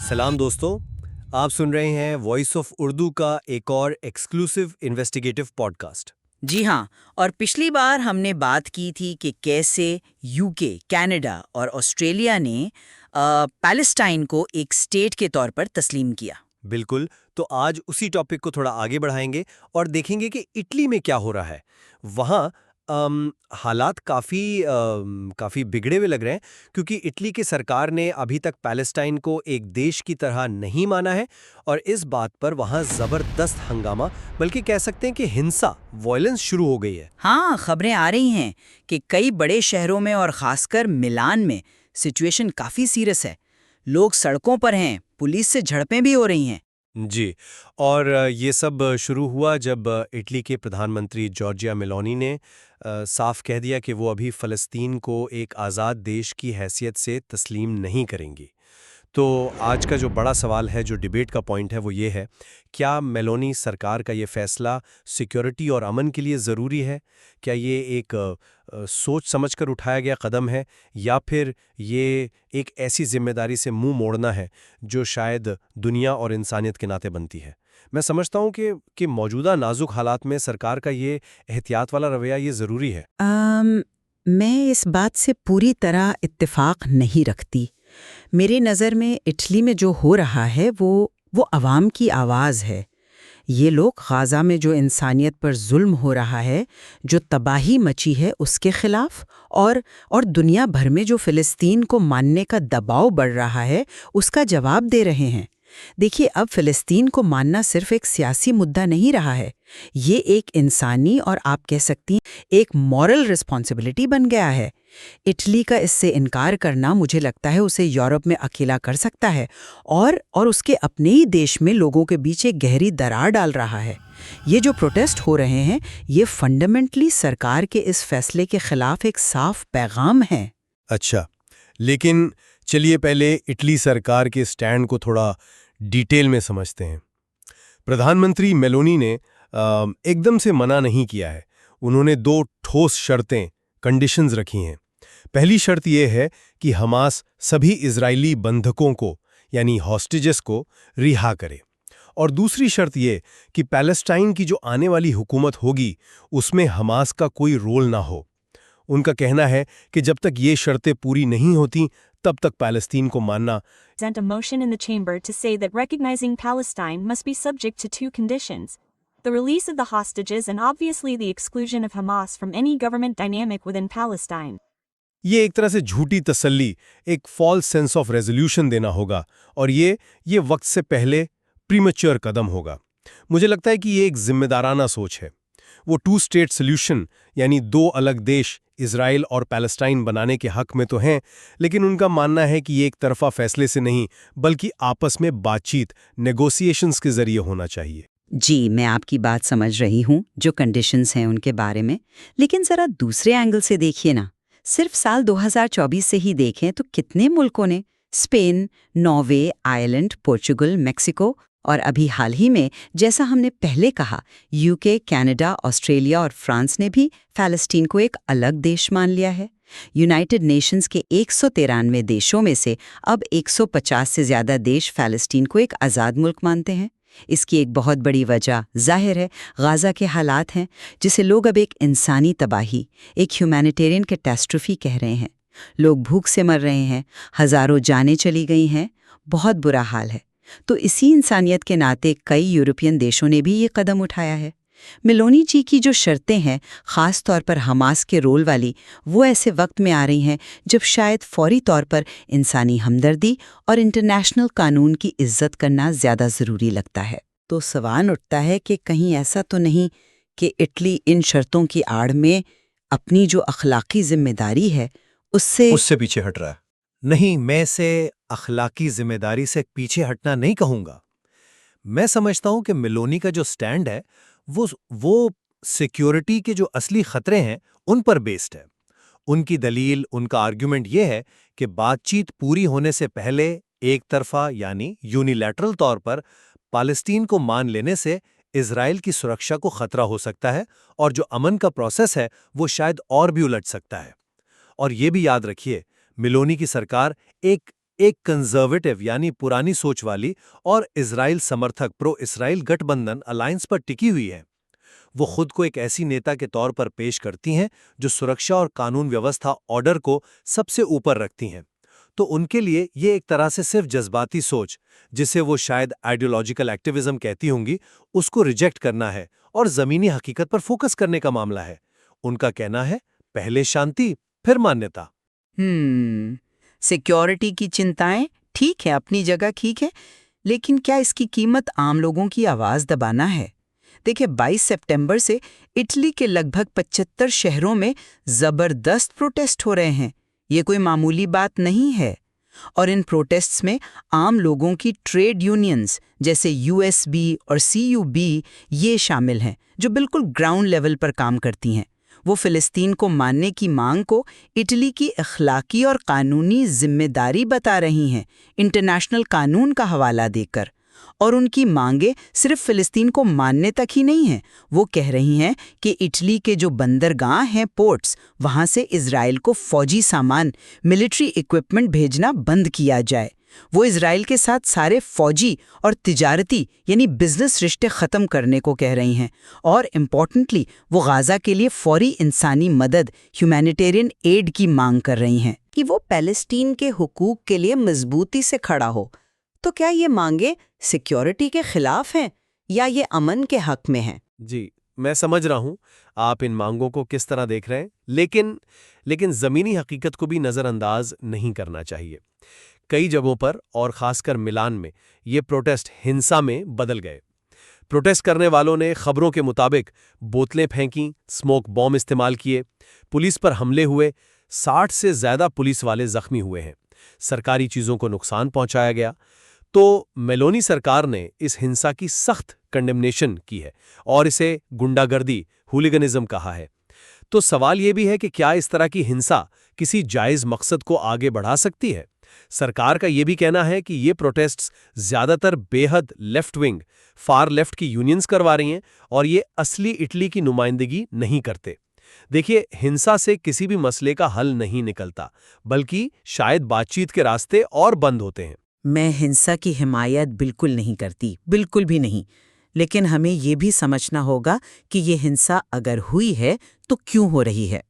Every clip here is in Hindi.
सलाम दोस्तों, आप सुन रहे हैं वॉइस ऑफ उर्दू का एक और एक्सक्लूसिव इन्वेस्टिगेटिव पॉडकास्ट। जी हाँ। और पिछली बार हमने बात की थी कि कैसे यूके, कनाडा और ऑस्ट्रेलिया ने पैलेस्टाइन को एक स्टेट के तौर पर तस्लीम किया। बिल्कुल, तो आज उसी टॉपिक को थोड़ा आगे बढ़ाएंगे और देखेंगे कि इटली में क्या हो रहा है। वहाँ हालात काफ़ी बिगड़े हुए लग रहे हैं, क्योंकि इटली की सरकार ने अभी तक पैलेस्टाइन को एक देश की तरह नहीं माना है और इस बात पर वहाँ ज़बरदस्त हंगामा, बल्कि कह सकते हैं कि हिंसा, वॉयलेंस शुरू हो गई है। हाँ, खबरें आ रही हैं कि कई बड़े शहरों में और खासकर मिलान में सिचुएशन काफ़ी सीरियस है। लोग सड़कों पर हैं, पुलिस से झड़पें भी हो रही हैं। जी, और ये सब शुरू हुआ जब इटली के प्रधानमंत्री जॉर्जिया मेलोनी ने साफ कह दिया कि वो अभी फ़लस्तीन को एक आज़ाद देश की हैसियत से तस्लीम नहीं करेंगी। तो आज का जो बड़ा सवाल है, जो डिबेट का पॉइंट है, वो ये है, क्या मेलोनी सरकार का ये फैसला सिक्योरिटी और अमन के लिए ज़रूरी है? क्या ये एक सोच समझकर उठाया गया कदम है, या फिर ये एक ऐसी जिम्मेदारी से मुंह मोड़ना है जो शायद दुनिया और इंसानियत के नाते बनती है? मैं समझता हूँ कि मौजूदा नाजुक हालात में सरकार का ये एहतियात वाला रवैया ये ज़रूरी है। मैं इस बात से पूरी तरह इत्तेफाक नहीं रखती। मेरी नज़र में इटली में जो हो रहा है वो अवाम की आवाज़ है। ये लोग गाज़ा में जो इंसानियत पर जुल्म हो रहा है, जो तबाही मची है उसके खिलाफ, और दुनिया भर में जो फ़िलिस्तीन को मानने का दबाव बढ़ रहा है, उसका जवाब दे रहे हैं। देखिए, अब फ़िलिस्तीन को मानना सिर्फ एक सियासी मुद्दा नहीं रहा है। ये एक इंसानी और आप कह सकती हैं एक मॉरल रिस्पॉन्सिबिलिटी बन गया है। इटली का इससे इनकार करना, मुझे लगता है, उसे यूरोप में अकेला कर सकता है और उसके अपने ही देश में लोगों के बीच एक गहरी दरार डाल रहा है। ये जो प्रोटेस्ट हो रहे हैं, ये फंडामेंटली सरकार के इस फैसले के खिलाफ एक साफ पैगाम है। अच्छा, लेकिन चलिए पहले इटली सरकार के स्टैंड को थोड़ा डिटेल में समझते हैं। प्रधानमंत्री मेलोनी ने एकदम से मना नहीं किया है। उन्होंने दो ठोस शर्तें, कंडीशंस रखी हैं। पहली शर्त यह है कि हमास सभी इजरायली बंधकों को, यानी हॉस्टेजेस को, रिहा करे, और दूसरी शर्त यह कि पैलेस्टाइन की जो आने वाली हुकूमत होगी उसमें हमास का कोई रोल ना हो। उनका कहना है कि जब तक ये शर्तें पूरी नहीं होती तब तक पैलेस्तीन को मानना। Present a motion in the chamber to say that recognizing Palestine must be subject to two conditions: the release of the hostages and obviously the exclusion of Hamas from any government dynamic within Palestine. ये एक तरह से झूठी तसल्ली, एक फॉल्स सेंस ऑफ रेजोल्यूशन देना होगा, और ये वक्त से पहले प्रीमेच्योर कदम होगा। मुझे लगता है कि ये एक जिम्मेदाराना सोच है। वो टू स्टेट सोल्यूशन, यानी दो अलग देश, इजराइल और पैलेस्टाइन बनाने के हक में तो हैं, लेकिन उनका मानना है कि ये एक तरफा फैसले से नहीं, बल्कि आपस में बातचीत, नेगोशिएशंस के जरिए होना चाहिए। जी, मैं आपकी बात समझ रही हूँ, जो कंडीशंस हैं उनके बारे में। लेकिन ज़रा दूसरे एंगल से देखिए ना। सिर्फ साल 2024 से ही देखें तो कितने मुल्कों ने, Spain, Norway, Ireland, Portugal, Mexico, और अभी हाल ही में, जैसा हमने पहले कहा, यूके, कनाडा, ऑस्ट्रेलिया और फ्रांस ने भी फ़लस्तीन को एक अलग देश मान लिया है। यूनाइटेड नेशंस के 193 देशों में से अब 150 से ज़्यादा देश फ़लस्तीन को एक आज़ाद मुल्क मानते हैं। इसकी एक बहुत बड़ी वजह ज़ाहिर है गाज़ा के हालात हैं, जिसे लोग अब एक इंसानी तबाही, एक ह्यूमैनिटेरियन कैटास्ट्रोफी कह रहे हैं। लोग भूख से मर रहे हैं, हज़ारों जानें चली गई हैं, बहुत बुरा हाल है। तो इसी इंसानियत के नाते कई यूरोपियन देशों ने भी ये कदम उठाया है। मेलोनी जी की जो शर्तें हैं, ख़ास तौर पर हमास के रोल वाली, वो ऐसे वक्त में आ रही हैं जब शायद फौरी तौर पर इंसानी हमदर्दी और इंटरनेशनल कानून की इज्जत करना ज़्यादा ज़रूरी लगता है। तो सवाल उठता है कि कहीं ऐसा तो नहीं कि इटली इन शर्तों की आड़ में अपनी जो अखलाकी जिम्मेदारी है उससे पीछे हट रहा है। नहीं, मैं इसे अखलाकी जिम्मेदारी से पीछे हटना नहीं कहूंगा। मैं समझता हूं कि मेलोनी का जो स्टैंड है वो सिक्योरिटी के जो असली खतरे हैं उन पर बेस्ड है। उनकी दलील, उनका आर्ग्यूमेंट ये है कि बातचीत पूरी होने से पहले एक तरफा, यानी यूनिलैटरल तौर पर पालेस्तीन को मान लेने से इजराइल की सुरक्षा को खतरा हो सकता है, और जो अमन का प्रोसेस है वो शायद और भी उलट सकता है। और ये भी याद रखिए, मेलोनी की सरकार एक कंजर्वेटिव यानी पुरानी सोच वाली और इजराइल समर्थक प्रो इसराइल गठबंधन अलायंस पर टिकी हुई है। वो खुद को एक ऐसी नेता के तौर पर पेश करती हैं जो सुरक्षा और कानून व्यवस्था ऑर्डर को सबसे ऊपर रखती हैं। तो उनके लिए ये एक तरह से सिर्फ जज्बाती सोच, जिसे वो शायद आइडियोलॉजिकल एक्टिविज्म कहती होंगी, उसको रिजेक्ट करना है और जमीनी हकीकत पर फोकस करने का मामला है। उनका कहना है, पहले शांति फिर मान्यता। सिक्योरिटी की चिंताएं ठीक है, अपनी जगह ठीक है, लेकिन क्या इसकी कीमत आम लोगों की आवाज दबाना है? देखिए, 22 सितंबर से इटली के लगभग 75 शहरों में जबरदस्त प्रोटेस्ट हो रहे हैं। ये कोई मामूली बात नहीं है। और इन प्रोटेस्ट्स में आम लोगों की ट्रेड यूनियंस जैसे यूएसबी और सीयूबी ये शामिल हैं, जो बिल्कुल ग्राउंड लेवल पर काम करती हैं। वो फिलिस्तीन को मानने की मांग को इटली की अखलाकी और कानूनी जिम्मेदारी बता रही हैं, इंटरनेशनल कानून का हवाला देकर। और उनकी मांगे सिर्फ फिलिस्तीन को मानने तक ही नहीं हैं, वो कह रही हैं कि इटली के जो बंदरगाह हैं, पोर्ट्स, वहाँ से इजराइल को फौजी सामान, मिलिट्री इक्विपमेंट भेजना बंद किया जाए। वो इजराइल के साथ सारे फौजी और तिजारती यानी बिजनेस रिश्ते ख़त्म करने को कह रही हैं। और इम्पॉर्टेंटली वो गाज़ा के लिए फौरी इंसानी मदद, ह्यूमैनिटेरियन एड की मांग कर रही हैं कि वो पैलेस्टीन के हुकूक के लिए मजबूती से खड़ा हो। तो क्या ये मांगे सिक्योरिटी के खिलाफ हैं या ये अमन के हक में हैं? जी, मैं समझ रहा हूं आप इन मांगों को किस तरह देख रहे हैं, लेकिन जमीनी हकीकत को भी नज़रअंदाज नहीं करना चाहिए। कई जगहों पर और खासकर मिलान में ये प्रोटेस्ट हिंसा में बदल गए। प्रोटेस्ट करने वालों ने खबरों के मुताबिक बोतलें फेंकीं, स्मोक बॉम्ब इस्तेमाल किए, पुलिस पर हमले हुए, 60 से ज़्यादा पुलिस वाले जख्मी हुए हैं, सरकारी चीज़ों को नुकसान पहुंचाया गया। तो मेलोनी सरकार ने इस हिंसा की सख्त कंडेमनेशन की है और इसे गुंडागर्दी, हुलिगनिज्म कहा है। तो सवाल ये भी है कि क्या इस तरह की हिंसा किसी जायज़ मकसद को आगे बढ़ा सकती है? सरकार का ये भी कहना है कि ये प्रोटेस्ट्स ज़्यादातर बेहद लेफ्ट विंग, फार लेफ्ट की यूनियंस करवा रही हैं और ये असली इटली की नुमाइंदगी नहीं करते। देखिए, हिंसा से किसी भी मसले का हल नहीं निकलता, बल्कि शायद बातचीत के रास्ते और बंद होते हैं। मैं हिंसा की हिमायत बिल्कुल नहीं करती, बिल्कुल भी नहीं। लेकिन हमें ये भी समझना होगा कि ये हिंसा अगर हुई है तो क्यों हो रही है।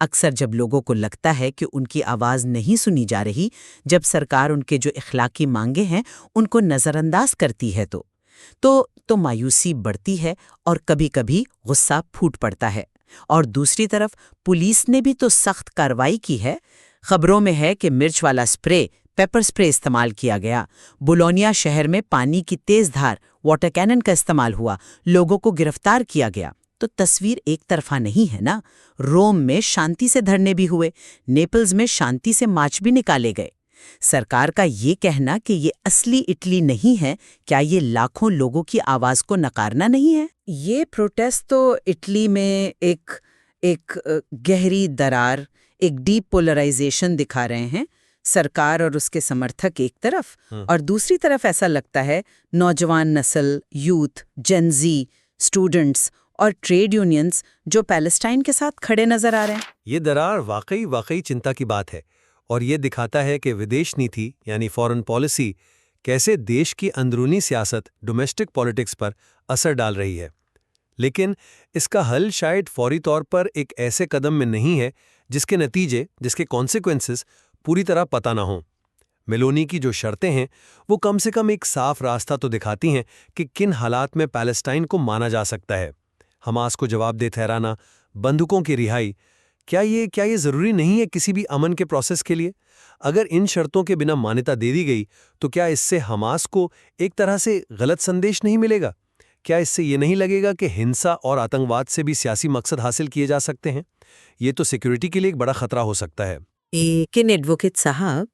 अक्सर जब लोगों को लगता है कि उनकी आवाज़ नहीं सुनी जा रही, जब सरकार उनके जो इखलाकी मांगे हैं उनको नज़रअंदाज करती है तो मायूसी बढ़ती है और कभी-कभी गुस्सा फूट पड़ता है। और दूसरी तरफ पुलिस ने भी तो सख्त कार्रवाई की है। खबरों में है कि मिर्च वाला स्प्रे, पेपर स्प्रे इस्तेमाल किया गया। बुलोनिया शहर में पानी की तेज धार, वाटर कैनन का इस्तेमाल हुआ, लोगों को गिरफ्तार किया गया। तो तस्वीर एक तरफा नहीं है ना। रोम में शांति से धरने भी हुए, नेपल्स में शांति से मार्च भी निकाले गए। सरकार का ये कहना कि ये असली इटली नहीं है, क्या ये लाखों लोगों की आवाज को नकारना नहीं है? ये प्रोटेस्ट तो इटली में एक गहरी दरार, एक डीप पोलराइजेशन दिखा रहे हैं। सरकार और उसके समर्थक एक तरफ और दूसरी तरफ ऐसा लगता है नौजवान नस्ल, यूथ, जेनजी, स्टूडेंट्स और ट्रेड यूनियंस जो पैलेस्टाइन के साथ खड़े नजर आ रहे हैं। ये दरार वाकई चिंता की बात है और ये दिखाता है कि विदेश नीति यानी फॉरेन पॉलिसी कैसे देश की अंदरूनी सियासत, डोमेस्टिक पॉलिटिक्स पर असर डाल रही है। लेकिन इसका हल शायद फौरी तौर पर एक ऐसे कदम में नहीं है जिसके नतीजे, जिसके कॉन्सिक्वेंसेस पूरी तरह पता ना हो। मेलोनी की जो शर्तें हैं वो कम से कम एक साफ रास्ता तो दिखाती हैं कि किन हालात में पैलेस्टाइन को माना जा सकता है। हमास को जवाबदेह ठहराना, बंदूकों की रिहाई, क्या ये ज़रूरी नहीं है किसी भी अमन के प्रोसेस के लिए? अगर इन शर्तों के बिना मान्यता दे दी गई तो क्या इससे हमास को एक तरह से गलत संदेश नहीं मिलेगा? क्या इससे ये नहीं लगेगा कि हिंसा और आतंकवाद से भी सियासी मकसद हासिल किए जा सकते हैं? ये तो सिक्योरिटी के लिए एक बड़ा खतरा हो सकता है। लेकिन एडवोकेट साहब,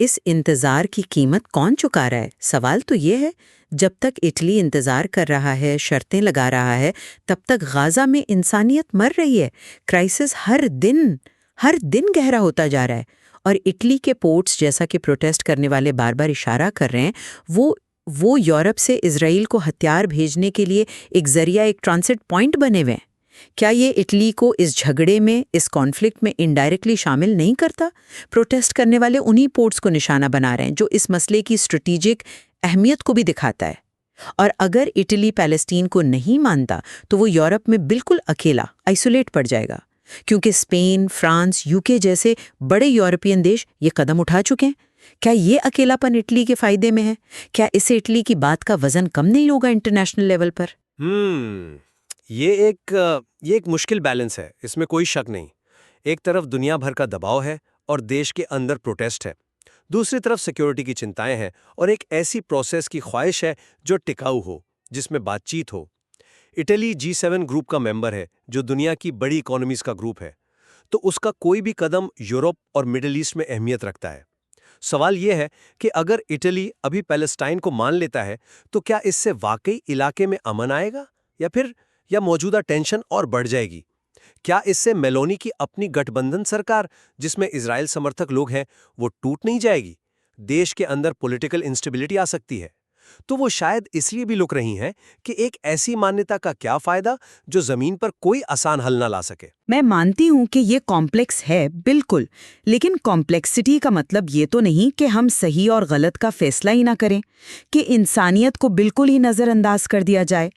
इस इंतजार की कीमत कौन चुका रहा है? सवाल तो ये है, जब तक इटली इंतजार कर रहा है, शर्तें लगा रहा है, तब तक गाजा में इंसानियत मर रही है। क्राइसिस हर दिन गहरा होता जा रहा है। और इटली के पोर्ट्स, जैसा कि प्रोटेस्ट करने वाले बार बार इशारा कर रहे हैं, वो यूरोप से इजराइल को हथियार भेजने के लिए एक जरिया, एक ट्रांसिट पॉइंट बने हुए हैं। क्या ये इटली को इस झगड़े में, इस कॉन्फ्लिक्ट में इनडायरेक्टली शामिल नहीं करता? प्रोटेस्ट करने वाले उन्हीं पोर्ट्स को निशाना बना रहे हैं जो इस मसले की स्ट्रेटेजिक अहमियत को भी दिखाता है। और अगर इटली पैलेस्टीन को नहीं मानता तो वो यूरोप में बिल्कुल अकेला, आइसोलेट पड़ जाएगा, क्योंकि स्पेन, फ्रांस, यूके जैसे बड़े यूरोपियन देश ये कदम उठा चुके हैं। क्या ये अकेलापन इटली के फायदे में है? क्या इससे इटली की बात का वजन कम नहीं होगा इंटरनेशनल लेवल पर? ये एक मुश्किल बैलेंस है, इसमें कोई शक नहीं। एक तरफ दुनिया भर का दबाव है और देश के अंदर प्रोटेस्ट है, दूसरी तरफ सिक्योरिटी की चिंताएं हैं और एक ऐसी प्रोसेस की ख्वाहिश है जो टिकाऊ हो, जिसमें बातचीत हो। इटली G7 ग्रुप का मेंबर है, जो दुनिया की बड़ी इकोनॉमीज का ग्रुप है, तो उसका कोई भी कदम यूरोप और मिडिल ईस्ट में अहमियत रखता है। सवाल यह है कि अगर इटली अभी पैलेस्टाइन को मान लेता है तो क्या इससे वाकई इलाके में अमन आएगा या मौजूदा टेंशन और बढ़ जाएगी? क्या इससे मेलोनी की अपनी गठबंधन सरकार, जिसमें इजराइल समर्थक लोग हैं, वो टूट नहीं जाएगी? देश के अंदर पॉलिटिकल इंस्टेबिलिटी आ सकती है। तो वो शायद इसलिए भी लुक रही हैं कि एक ऐसी मान्यता का क्या फायदा जो जमीन पर कोई आसान हल ना ला सके। मैं मानती हूँ कि ये कॉम्प्लेक्स है, बिल्कुल, लेकिन कॉम्प्लेक्सिटी का मतलब ये तो नहीं कि हम सही और गलत का फैसला ही ना करें, कि इंसानियत को बिल्कुल ही नज़रअंदाज कर दिया जाए।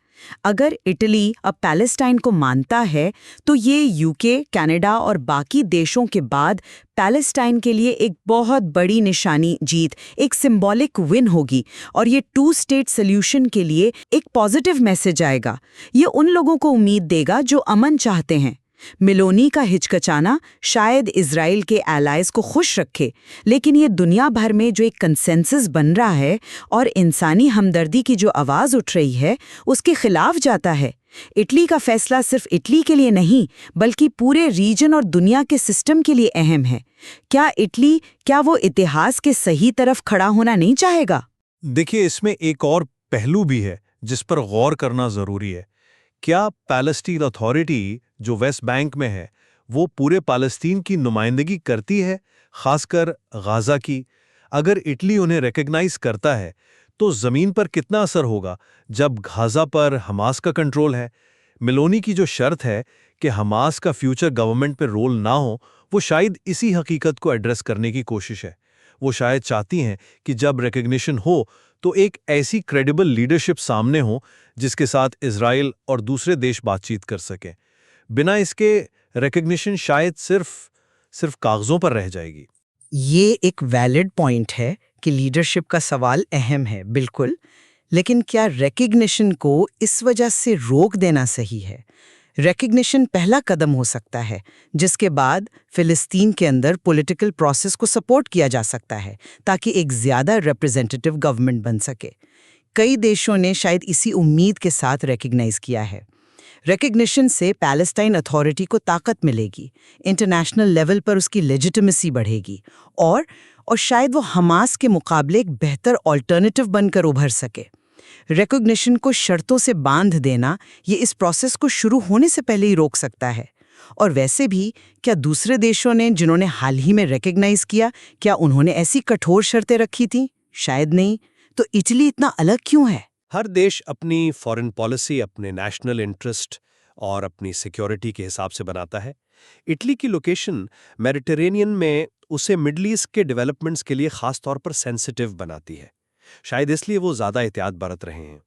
अगर इटली अब पैलेस्टाइन को मानता है तो ये यूके, कनाडा और बाकी देशों के बाद पैलेस्टाइन के लिए एक बहुत बड़ी निशानी जीत, एक सिंबॉलिक विन होगी और ये 2 स्टेट सॉल्यूशन के लिए एक पॉजिटिव मैसेज आएगा। ये उन लोगों को उम्मीद देगा जो अमन चाहते हैं। मेलोनी का हिचकचाना शायद इजराइल के एलाइज को खुश रखे, लेकिन ये दुनिया भर में जो एक कंसेंसस बन रहा है और इंसानी हमदर्दी की जो आवाज़ उठ रही है, उसके खिलाफ जाता है। इटली का फैसला सिर्फ इटली के लिए नहीं, बल्कि पूरे रीजन और दुनिया के सिस्टम के लिए अहम है। क्या वो इतिहास के सही तरफ खड़ा होना नहीं चाहेगा? देखिए, इसमें एक और पहलू भी है जिस पर गौर करना जरूरी है। क्या पैलेस्टीन अथॉरिटी जो वेस्ट बैंक में है, वो पूरे पैलेस्टीन की नुमाइंदगी करती है, खासकर गाजा की? अगर इटली उन्हें रिकॉग्नाइज करता है तो जमीन पर कितना असर होगा जब गाजा पर हमास का कंट्रोल है? मेलोनी की जो शर्त है कि हमास का फ्यूचर गवर्नमेंट पे रोल ना हो, वो शायद इसी हकीकत को एड्रेस करने की कोशिश है। वो शायद चाहती हैं कि जब रिकॉग्निशन हो तो एक ऐसी क्रेडिबल लीडरशिप सामने हो जिसके साथ इजराइल और दूसरे देश बातचीत कर सकें। बिना इसके रिकॉग्निशन शायद सिर्फ कागजों पर रह जाएगी। ये एक वैलिड पॉइंट है कि लीडरशिप का सवाल अहम है, बिल्कुल, लेकिन क्या रिकॉग्निशन को इस वजह से रोक देना सही है? रिकॉग्निशन पहला कदम हो सकता है, जिसके बाद फिलिस्तीन के अंदर पॉलिटिकल प्रोसेस को सपोर्ट किया जा सकता है ताकि एक ज़्यादा रिप्रेजेंटेटिव गवर्नमेंट बन सके। कई देशों ने शायद इसी उम्मीद के साथ रिकॉग्नाइज किया है। रिकॉग्निशन से पैलेस्टाइन अथॉरिटी को ताकत मिलेगी, इंटरनेशनल लेवल पर उसकी लेजिटिमेसी बढ़ेगी और शायद वो हमास के मुकाबले एक बेहतर ऑल्टरनेटिव बनकर उभर सके। रिकॉग्निशन को शर्तों से बांध देना ये इस प्रोसेस को शुरू होने से पहले ही रोक सकता है। और वैसे भी क्या दूसरे देशों ने जिन्होंने हाल ही में रिकॉग्नाइज किया, क्या उन्होंने ऐसी कठोर शर्तें रखी थीं? शायद नहीं। तो इटली इतना अलग क्यों है? हर देश अपनी फॉरेन पॉलिसी अपने नेशनल इंटरेस्ट और अपनी सिक्योरिटी के हिसाब से बनाता है। इटली की लोकेशन मेडिटेरेनियन में उसे मिडल ईस्ट के डेवलपमेंट्स के लिए खास तौर पर सेंसिटिव बनाती है। शायद इसलिए वो ज़्यादा एहतियात बरत रहे हैं।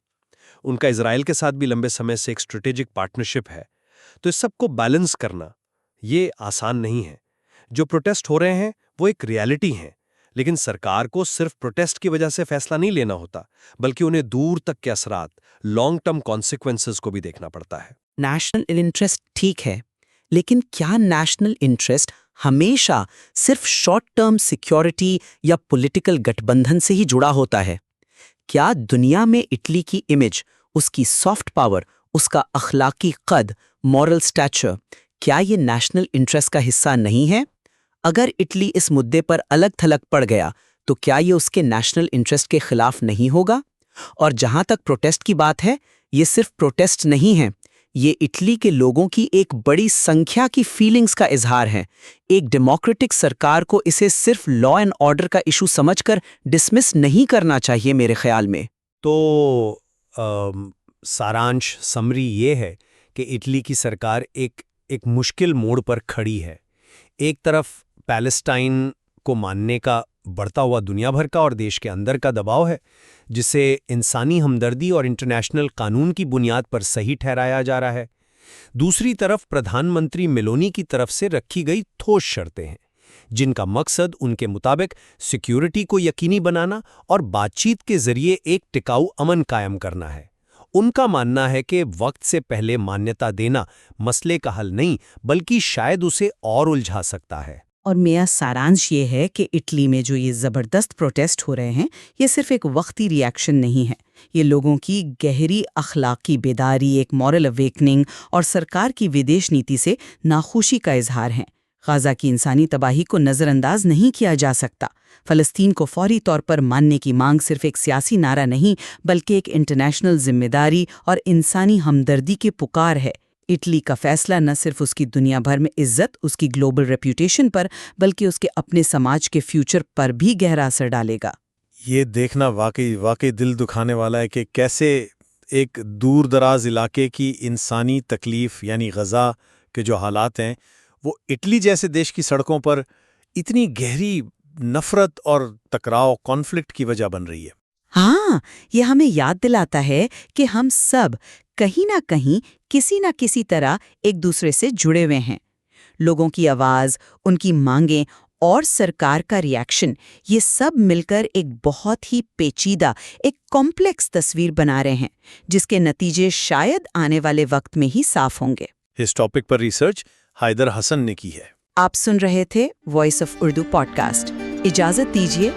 उनका इजराइल के साथ भी लंबे समय से एक स्ट्रेटेजिक पार्टनरशिप है। तो इस सब को बैलेंस करना ये आसान नहीं है। जो प्रोटेस्ट हो रहे हैं वो एक रियलिटी है, लेकिन सरकार को सिर्फ प्रोटेस्ट की वजह से फैसला नहीं लेना होता, बल्कि उन्हें दूर तक के असरात, लॉन्ग टर्म कॉन्सिक्वेंसेस को भी देखना पड़ता है। नेशनल इंटरेस्ट ठीक है, लेकिन क्या नेशनल इंटरेस्ट हमेशा सिर्फ शॉर्ट टर्म सिक्योरिटी या पॉलिटिकल गठबंधन से ही जुड़ा होता है? क्या दुनिया में इटली की इमेज, उसकी सॉफ्ट पावर, उसका अखलाकी कद, मॉरल स्टैचर, क्या ये नेशनल इंटरेस्ट का हिस्सा नहीं है? अगर इटली इस मुद्दे पर अलग थलग पड़ गया तो क्या ये उसके नेशनल इंटरेस्ट के खिलाफ नहीं होगा? और जहां तक प्रोटेस्ट की बात है, ये सिर्फ प्रोटेस्ट नहीं है, ये इटली के लोगों की एक बड़ी संख्या की फीलिंग्स का इजहार है। एक डेमोक्रेटिक सरकार को इसे सिर्फ लॉ एंड ऑर्डर का इशू समझकर डिसमिस नहीं करना चाहिए मेरे ख्याल में। तो सारांश समरी ये है कि इटली की सरकार एक मुश्किल मोड़ पर खड़ी है। एक तरफ पैलेस्टाइन को मानने का बढ़ता हुआ दुनिया भर का और देश के अंदर का दबाव है, जिसे इंसानी हमदर्दी और इंटरनेशनल कानून की बुनियाद पर सही ठहराया जा रहा है। दूसरी तरफ प्रधानमंत्री मेलोनी की तरफ से रखी गई ठोस शर्तें हैं, जिनका मकसद उनके मुताबिक सिक्योरिटी को यकीनी बनाना और बातचीत के जरिए एक टिकाऊ अमन कायम करना है। उनका मानना है कि वक्त से पहले मान्यता देना मसले का हल नहीं, बल्कि शायद उसे और उलझा सकता है। और मेरा सारांश ये है कि इटली में जो ये ज़बरदस्त प्रोटेस्ट हो रहे हैं, ये सिर्फ एक वक्ती रिएक्शन नहीं है। ये लोगों की गहरी अखलाकी बेदारी, एक मॉरल अवेकनिंग और सरकार की विदेश नीति से नाखुशी का इजहार है। गाज़ा की इंसानी तबाही को नज़रअंदाज नहीं किया जा सकता। फ़लस्तीन को फौरी तौर पर मानने की मांग सिर्फ एक सियासी नारा नहीं, बल्कि एक इंटरनेशनल जिम्मेदारी और इंसानी हमदर्दी की पुकार है। इटली का फैसला न सिर्फ उसकी दुनिया भर में इज्जत, उसकी ग्लोबल रेप्यूटेशन पर, बल्कि उसके अपने समाज के फ्यूचर पर भी गहरा असर डालेगा। ये देखना वाकई दिल दुखाने वाला है कि कैसे एक दूर दराज इलाके की इंसानी तकलीफ यानी गज़ा के जो हालात हैं वो इटली जैसे देश की सड़कों पर इतनी गहरी नफरत और टकराव कॉन्फ्लिक्ट की वजह बन रही है। हाँ, ये हमें याद दिलाता है कि हम सब कहीं ना कहीं किसी ना किसी तरह एक दूसरे से जुड़े हुए हैं। लोगों की आवाज़, उनकी मांगें और सरकार का रिएक्शन, ये सब मिलकर एक बहुत ही पेचीदा, एक कॉम्प्लेक्स तस्वीर बना रहे हैं, जिसके नतीजे शायद आने वाले वक्त में ही साफ होंगे। इस टॉपिक पर रिसर्च हैदर हसन ने की है। आप सुन रहे थे वॉइस ऑफ उर्दू पॉडकास्ट। इजाजत दीजिए,